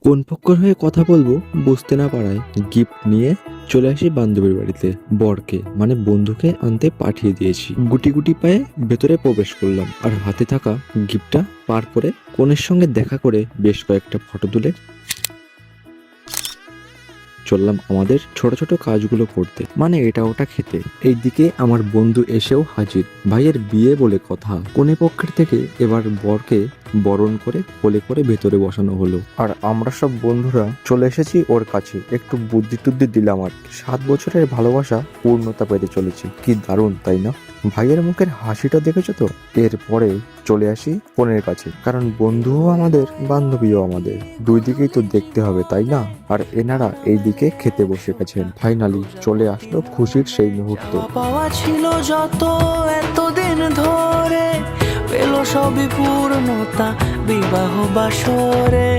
কোন পক্ষের হয়ে কথা বলবো বুঝতে না পারায় গিফট নিয়ে চলে আসি বান্ধবীর বাড়িতে। বরকে মানে বন্ধুকে আনতে পাঠিয়ে দিয়েছি। গুটি গুটি পায়ে ভেতরে প্রবেশ করলাম আর হাতে থাকা গিফটটা পার করে কনের সঙ্গে দেখা করে বেশ কয়েকটা ফটো তুলে চললাম আমাদের ছোট ছোট কাজগুলো করতে, মানে এটা ওটা খেতে। এইদিকে আমার বন্ধু এসেও হাজির। ভাইয়ের বিয়ে বলে কথা। কনে পক্ষের থেকে এবার বরকে বরণ করে কোলে করে ভেতরে বসানো হলো, আর আমরা সব বন্ধুরা চলে এসেছি ওর কাছে। একটু বুদ্ধি টুদ্ধি দিলাম আর 7 বছরের ভালোবাসা পূর্ণতা পেতে চলেছে। কি দারুণ তাই না? ভাইয়ের মুখের হাসিটা দেখেছো তো? এরপরে চলে আসি বোনের কাছে, কারণ বন্ধুও আমাদের বান্ধবীও আমাদের, দুই দিকেই তো দেখতে হবে তাই না? আর এনারা এই দিকে খেতে বসে গেছেন। ফাইনালি চলে আসলো খুশির সেই মুহূর্ত। পাওয়া ছিল যত এতদিন ধরে পেল সবই পূর্ণতা বিবাহ বাসরে।